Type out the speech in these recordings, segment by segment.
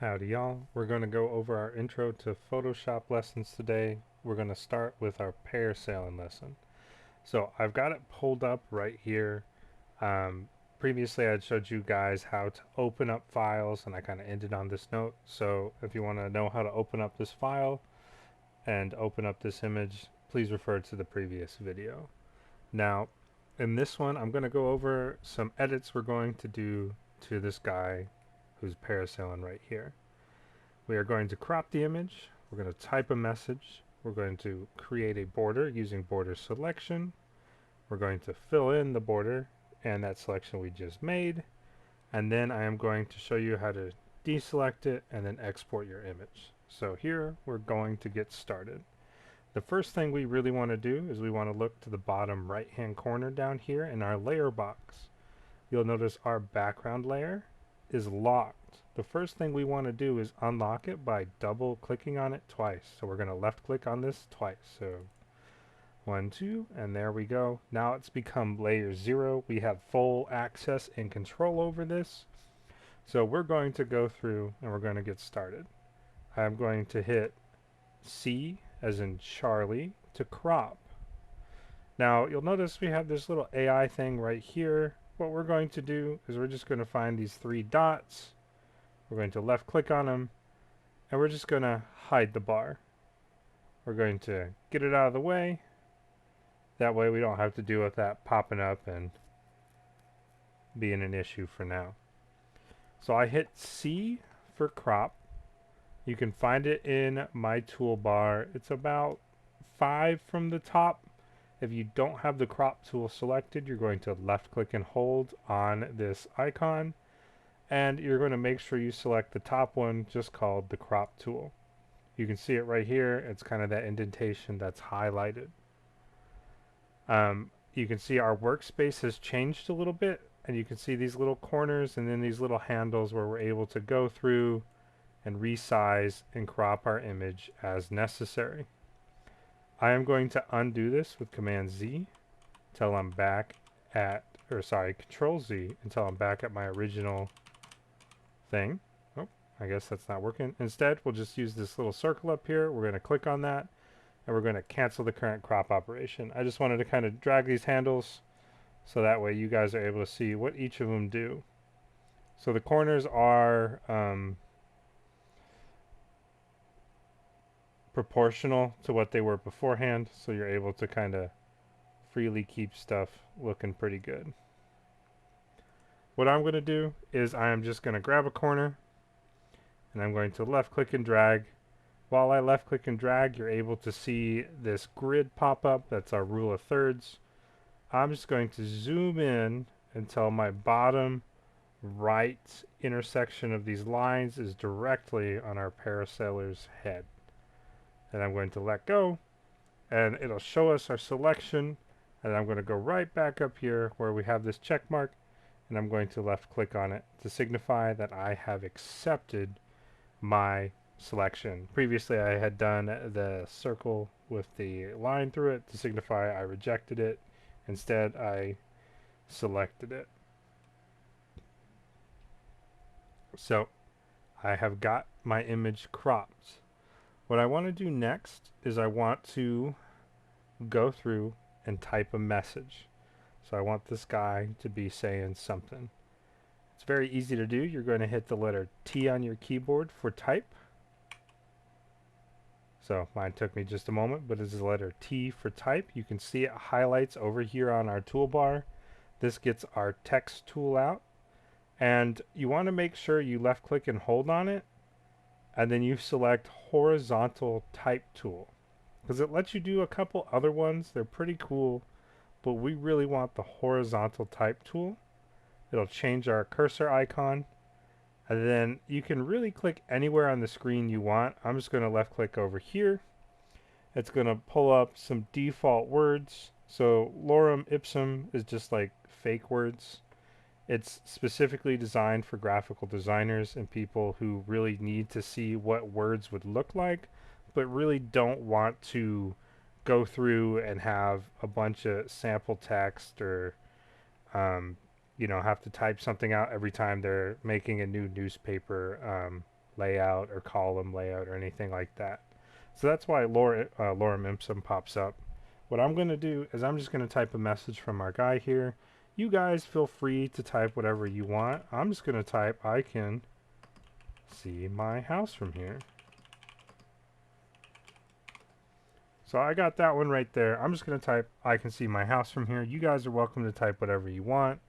Howdy y'all. We're going to go over our intro to Photoshop lessons today. We're going to start with our parasailing lesson. So I've got it pulled up right here. Previously I showed you guys how to open up files and I kind of ended on this note. So if you want to know how to open up this file and open up this image, please refer to the previous video. Now in this one I'm going to go over some edits we're going to do to this guy who's parasailing right here. We are going to crop the image, we're going to type a message, we're going to create a border using border selection, we're going to fill in the border and that selection we just made, and then I am going to show you how to deselect it and then export your image. So here we're going to get started. The first thing we really want to do is we want to look to the bottom right hand corner down here in our layer box. You'll notice our background layer is locked. The first thing we want to do is unlock it by double clicking on it twice. So we're going to left click on this twice. So 1, 2, and there we go. Now it's become layer 0. We have full access and control over this. So we're going to go through and we're going to get started. I'm going to hit C as in Charlie to crop. Now you'll notice we have this little AI thing right here. What we're going to do is we're just going to find these 3 dots. We're going to left click on them and we're just going to hide the bar. We're going to get it out of the way. That way we don't have to deal with that popping up and being an issue for now. So I hit C for crop. You can find it in my toolbar. It's about 5 from the top. If you don't have the crop tool selected, you're going to left click and hold on this icon. And you're going to make sure you select the top one, just called the crop tool. You can see it right here. It's kind of that indentation that's highlighted. You can see our workspace has changed a little bit, and you can see these little corners and then these little handles where we're able to go through and resize and crop our image as necessary. I am going to undo this with Command Z until I'm back at, Control Z until I'm back at my original thing. Oh, I guess that's not working. Instead, we'll just use this little circle up here. We're going to click on that and we're going to cancel the current crop operation. I just wanted to kind of drag these handles so that way you guys are able to see what each of them do. So the corners are proportional to what they were beforehand, so you're able to kind of freely keep stuff looking pretty good. What I'm going to do is I'm just going to grab a corner and I'm going to left click and drag. While I left click and drag, you're able to see this grid pop up. That's our rule of thirds. I'm just going to zoom in until my bottom right intersection of these lines is directly on our parasailer's head. And I'm going to let go and it'll show us our selection, and I'm going to go right back up here where we have this check mark, and I'm going to left click on it to signify that I have accepted my selection. Previously I had done the circle with the line through it to signify I rejected it. Instead I selected it. So I have got my image cropped. What I want to do next is I want to go through and type a message. So I want this guy to be saying something. It's very easy to do. You're going to hit the letter T on your keyboard for type. So mine took me just a moment, but it's the letter T for type. You can see it highlights over here on our toolbar. This gets our text tool out. And you want to make sure you left click and hold on it, and then you select horizontal type tool, because it lets you do a couple other ones. They're pretty cool, but we really want the horizontal type tool. It'll change our cursor icon, and then you can really click anywhere on the screen you want. I'm just going to left click over here. It's going to pull up some default words. So lorem ipsum is just like fake words. It's specifically designed for graphical designers and people who really need to see what words would look like, but really don't want to go through and have a bunch of sample text or have to type something out every time they're making a new newspaper layout or column layout or anything like that. So that's why lorem ipsum pops up. What I'm going to do is I'm just going to type a message from our guy here. You guys feel free to type whatever you want. I'm just going to type, I can see my house from here. So I got that one right there. I'm just going to type, I can see my house from here. You guys are welcome to type whatever you want.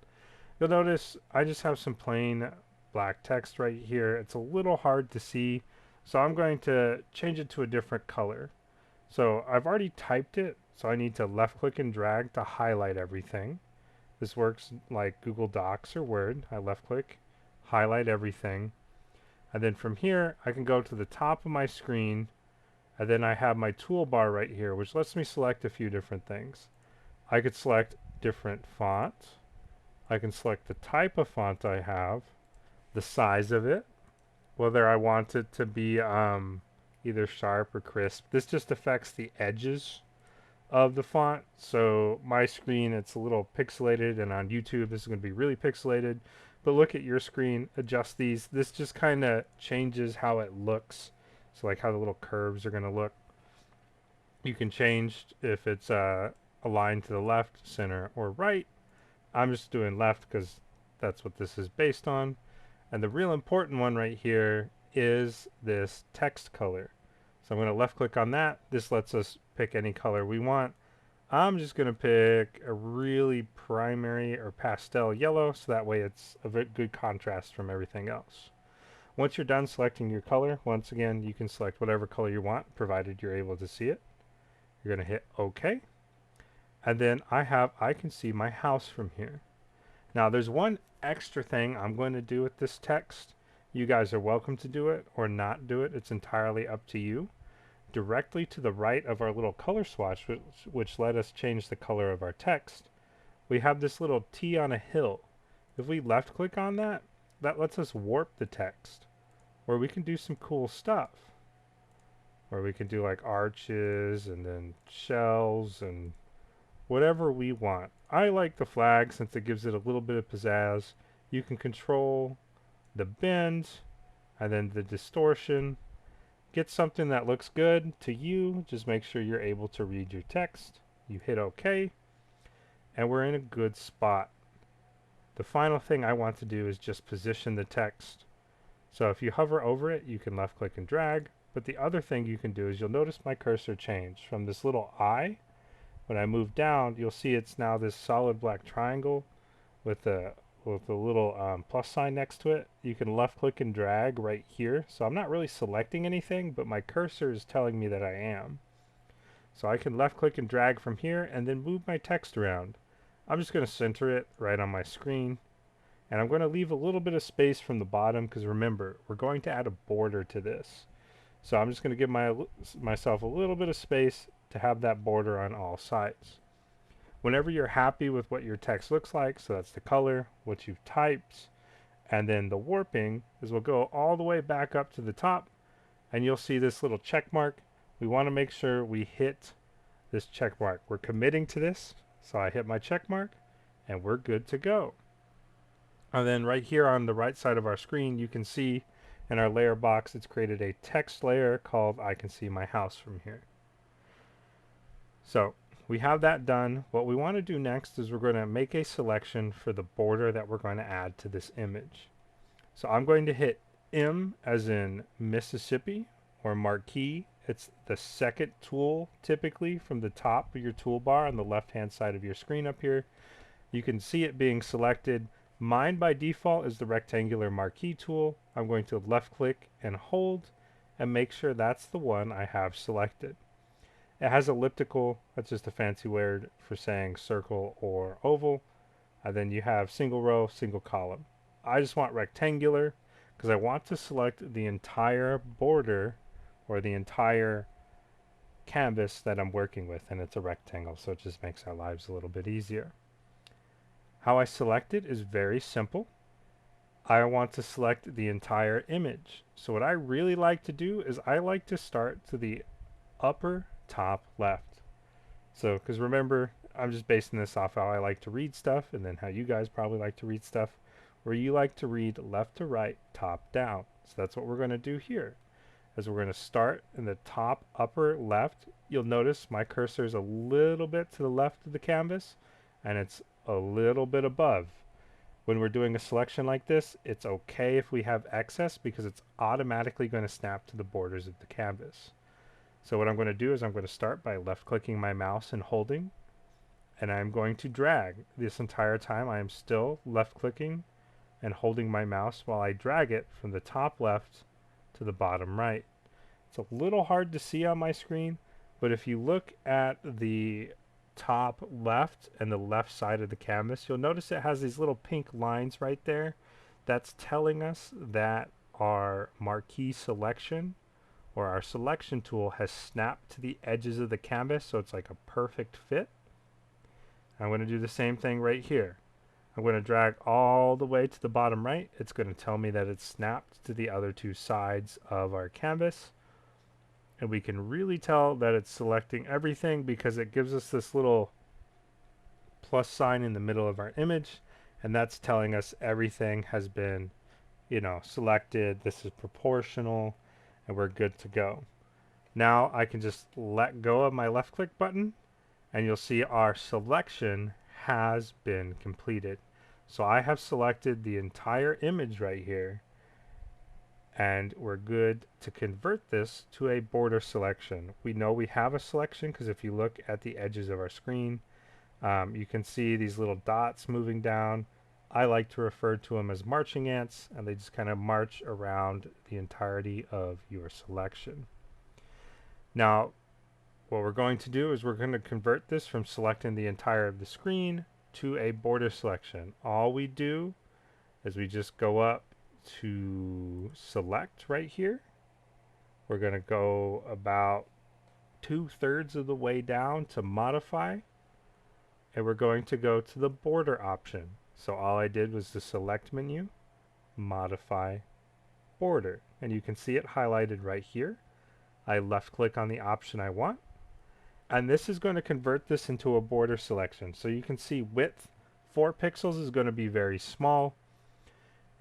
You'll notice I just have some plain black text right here. It's a little hard to see, so I'm going to change it to a different color. So I've already typed it, so I need to left click and drag to highlight everything. This works like Google Docs or Word. I left click, highlight everything, and then from here I can go to the top of my screen, and then I have my toolbar right here, which lets me select a few different things. I could select different fonts. I can select the type of font I have, the size of it, whether I want it to be either sharp or crisp. This just affects the edges of the font. So my screen, it's a little pixelated, and on YouTube this is going to be really pixelated. But look at your screen, adjust these. This just kind of changes how it looks. So like how the little curves are going to look. You can change if it's aligned to the left, center, or right. I'm just doing left because that's what this is based on. And the real important one right here is this text color. So I'm going to left click on that. This lets us pick any color we want. I'm just going to pick a really primary or pastel yellow, so that way it's a very good contrast from everything else. Once you're done selecting your color, once again, you can select whatever color you want, provided you're able to see it. You're going to hit OK. And then I can see my house from here. Now there's one extra thing I'm going to do with this text. You guys are welcome to do it or not do it. It's entirely up to you. Directly to the right of our little color swatch, which let us change the color of our text, we have this little T on a hill. If we left click on that, that lets us warp the text. Or we can do some cool stuff. Or we can do like arches and then shells and whatever we want. I like the flag since it gives it a little bit of pizzazz. You can control the bend and then the distortion. Get something that looks good to you. Just make sure you're able to read your text. You hit OK, and we're in a good spot. The final thing I want to do is just position the text. So if you hover over it, you can left click and drag. But the other thing you can do is you'll notice my cursor change from this little eye. When I move down, you'll see it's now this solid black triangle with a little plus sign next to it. You can left click and drag right here. So I'm not really selecting anything, but my cursor is telling me that I am. So I can left click and drag from here and then move my text around. I'm just going to center it right on my screen. And I'm going to leave a little bit of space from the bottom because remember, we're going to add a border to this. So I'm just going to give myself a little bit of space to have that border on all sides. Whenever you're happy with what your text looks like, so that's the color, what you've typed, and then the warping is we'll go all the way back up to the top, and you'll see this little check mark. We want to make sure we hit this check mark. We're committing to this, so I hit my check mark, and we're good to go. And then right here on the right side of our screen, you can see in our layer box, it's created a text layer called I can see my house from here. So we have that done. What we want to do next is we're going to make a selection for the border that we're going to add to this image. So I'm going to hit M as in Mississippi or marquee. It's the second tool typically from the top of your toolbar on the left hand side of your screen up here. You can see it being selected. Mine by default is the rectangular marquee tool. I'm going to left click and hold and make sure that's the one I have selected. It has elliptical, that's just a fancy word for saying circle or oval. And then you have single row, single column. I just want rectangular because I want to select the entire border or the entire canvas that I'm working with, and it's a rectangle, so it just makes our lives a little bit easier. How I select it is very simple. I want to select the entire image. So what I really like to do is I like to start to the upper top left. So, because remember, I'm just basing this off how I like to read stuff and then how you guys probably like to read stuff, where you like to read left to right, top down. So that's what we're going to do here. As we're going to start in the top upper left, you'll notice my cursor is a little bit to the left of the canvas, and it's a little bit above. When we're doing a selection like this, it's okay if we have excess because it's automatically going to snap to the borders of the canvas. So what I'm going to do is I'm going to start by left-clicking my mouse and holding, and I'm going to drag. This entire time I am still left-clicking and holding my mouse while I drag it from the top left to the bottom right. It's a little hard to see on my screen, but if you look at the top left and the left side of the canvas, you'll notice it has these little pink lines right there. That's telling us that our marquee selection or our selection tool has snapped to the edges of the canvas, so it's like a perfect fit. I'm going to do the same thing right here. I'm going to drag all the way to the bottom right. It's going to tell me that it's snapped to the other two sides of our canvas. And we can really tell that it's selecting everything because it gives us this little plus sign in the middle of our image. And that's telling us everything has been, selected. This is proportional and we're good to go. Now I can just let go of my left click button and you'll see our selection has been completed. So I have selected the entire image right here, and we're good to convert this to a border selection. We know we have a selection because if you look at the edges of our screen, you can see these little dots moving down. I like to refer to them as marching ants, and they just kind of march around the entirety of your selection. Now, what we're going to do is we're going to convert this from selecting the entire of the screen to a border selection. All we do is we just go up to select right here. We're going to go about 2/3 of the way down to modify, and we're going to go to the border option. So all I did was the select menu, modify, border, and you can see it highlighted right here. I left click on the option I want, and this is going to convert this into a border selection. So you can see width 4 pixels is going to be very small.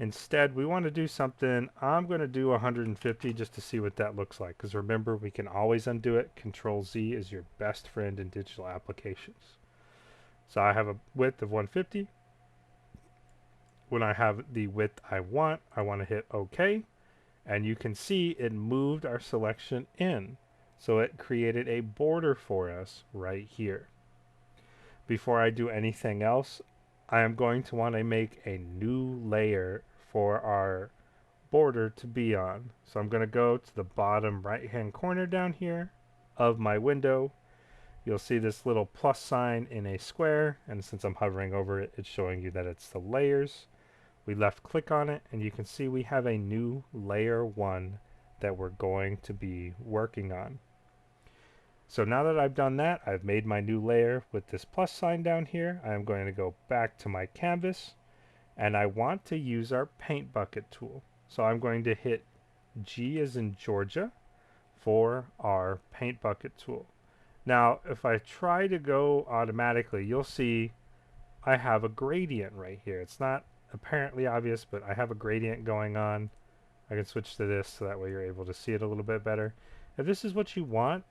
Instead, we want to do something. I'm going to do 150 just to see what that looks like, because remember, we can always undo it. Control Z is your best friend in digital applications. So I have a width of 150. When I have the width I want to hit OK, and you can see it moved our selection in. So it created a border for us right here. Before I do anything else, I am going to want to make a new layer for our border to be on. So I'm going to go to the bottom right hand corner down here of my window. You'll see this little plus sign in a square, and since I'm hovering over it, it's showing you that it's the layers. We left click on it and you can see we have a new layer 1 that we're going to be working on. So now that I've done that, I've made my new layer with this plus sign down here. I'm going to go back to my canvas and I want to use our paint bucket tool. So I'm going to hit G as in Georgia for our paint bucket tool. Now if I try to go automatically, you'll see I have a gradient right here. It's not apparently obvious, but I have a gradient going on. I can switch to this so that way you're able to see it a little bit better. If this is what you want,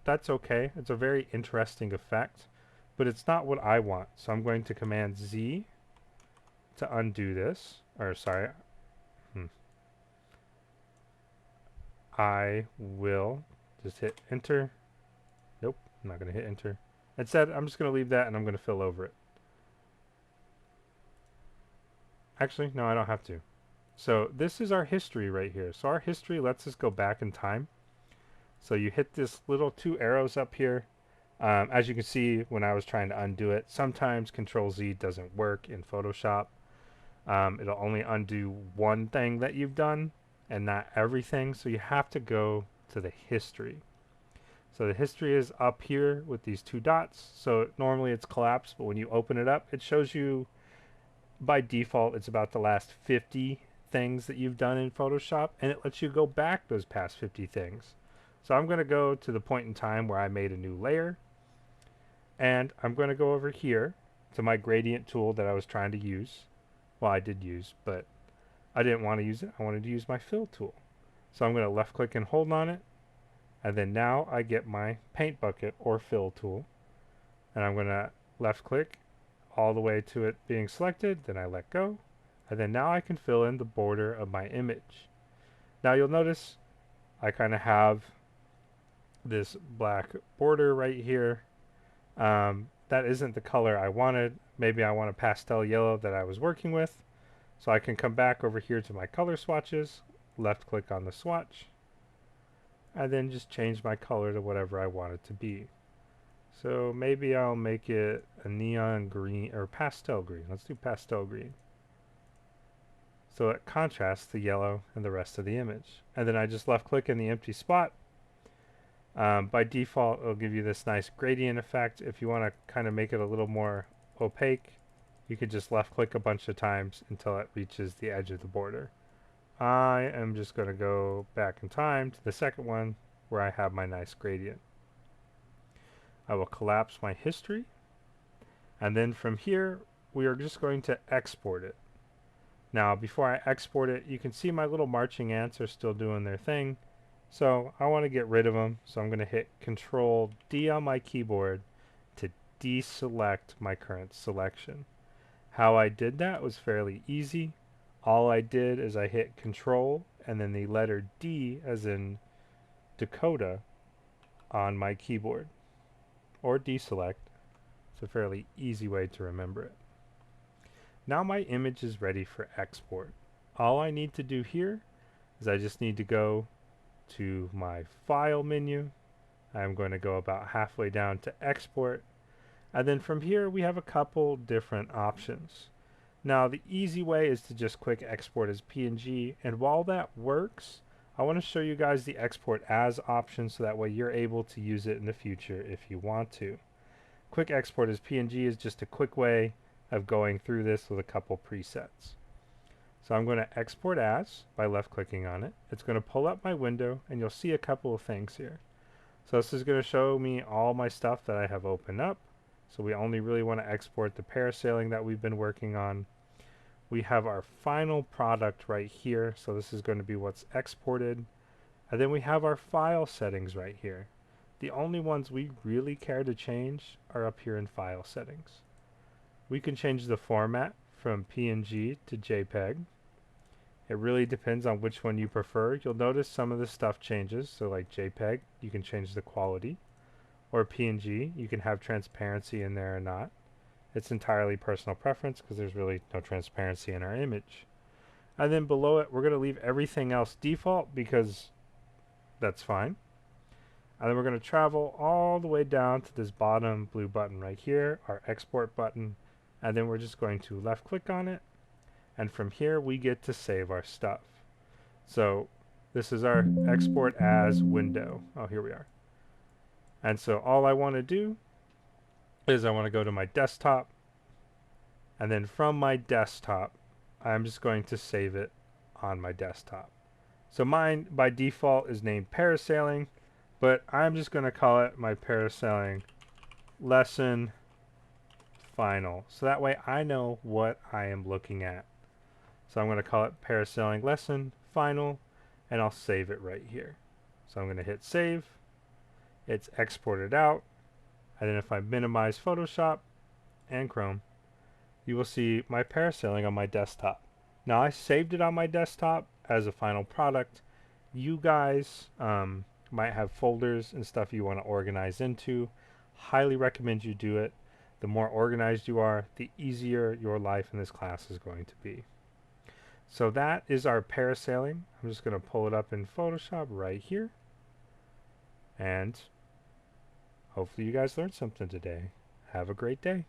that's okay. It's a very interesting effect, but it's not what I want. So I'm going to Command Z to undo this. Or sorry. I will just hit enter. Nope, I'm not going to hit enter. Instead, I'm just going to leave that and I'm going to fill over it. Actually, no, I don't have to. So this is our history right here. So our history lets us go back in time. So you hit this little 2 arrows up here. As you can see, when I was trying to undo it, sometimes Control Z doesn't work in Photoshop. It'll only undo one thing that you've done and not everything. So you have to go to the history. So the history is up here with these 2 dots. So normally it's collapsed, but when you open it up, it shows you by default it's about the last 50 things that you've done in Photoshop, and it lets you go back those past 50 things. So I'm going to go to the point in time where I made a new layer, and I'm going to go over here to my gradient tool that I was trying to use. Well, I did use, but I didn't want to use it. I wanted to use my fill tool. So I'm going to left click and hold on it. And then now I get my paint bucket or fill tool. And I'm going to left click all the way to it being selected. Then I let go. And then now I can fill in the border of my image. Now you'll notice I kind of have this black border right here. That isn't the color I wanted. Maybe I want a pastel yellow that I was working with. So I can come back over here to my color swatches, left click on the swatch, and then just change my color to whatever I want it to be. So maybe I'll make it a neon green or pastel green. Let's do pastel green. So it contrasts the yellow and the rest of the image. And then I just left click in the empty spot. By default, it'll give you this nice gradient effect. If you want to kind of make it a little more opaque, you could just left click a bunch of times until it reaches the edge of the border. I am just going to go back in time to the second one where I have my nice gradient. I will collapse my history, and then from here we are just going to export it. Now before I export it, you can see my little marching ants are still doing their thing, so I want to get rid of them, so I'm going to hit Control D on my keyboard to deselect my current selection. How I did that was fairly easy. All I did is I hit Control and then the letter D as in Dakota on my keyboard, or deselect. It's a fairly easy way to remember it. Now my image is ready for export. All I need to do here is I just need to go to my File menu. I'm going to go about halfway down to Export. And then from here we have a couple different options. Now the easy way is to just quick export as PNG, and while that works, I want to show you guys the export as option so that way you're able to use it in the future if you want to. Quick export as PNG is just a quick way of going through this with a couple presets. So I'm going to export as by left clicking on it. It's going to pull up my window and you'll see a couple of things here. So this is going to show me all my stuff that I have opened up. So we only really want to export the parasailing that we've been working on. We have our final product right here. So this is going to be what's exported. And then we have our file settings right here. The only ones we really care to change are up here in file settings. We can change the format from PNG to JPEG. It really depends on which one you prefer. You'll notice some of the stuff changes. So like JPEG, you can change the quality. Or PNG, you can have transparency in there or not. It's entirely personal preference because there's really no transparency in our image. And then below it, we're going to leave everything else default because that's fine. And then we're going to travel all the way down to this bottom blue button right here, our export button. And then we're just going to left click on it. And from here, we get to save our stuff. So this is our export as window. Oh, here we are. And so all I want to do is I want to go to my desktop, and then from my desktop I'm just going to save it on my desktop. So mine by default is named Parasailing, but I'm just going to call it my Parasailing lesson final, so that way I know what I am looking at. So I'm going to call it Parasailing lesson final, and I'll save it right here. So I'm going to hit save. It's exported out, and then if I minimize Photoshop and Chrome, you will see my parasailing on my desktop. Now I saved it on my desktop as a final product. You guys might have folders and stuff you want to organize into. Highly recommend you do it. The more organized you are, the easier your life in this class is going to be. So that is our parasailing. I'm just going to pull it up in Photoshop right here. And hopefully you guys learned something today. Have a great day.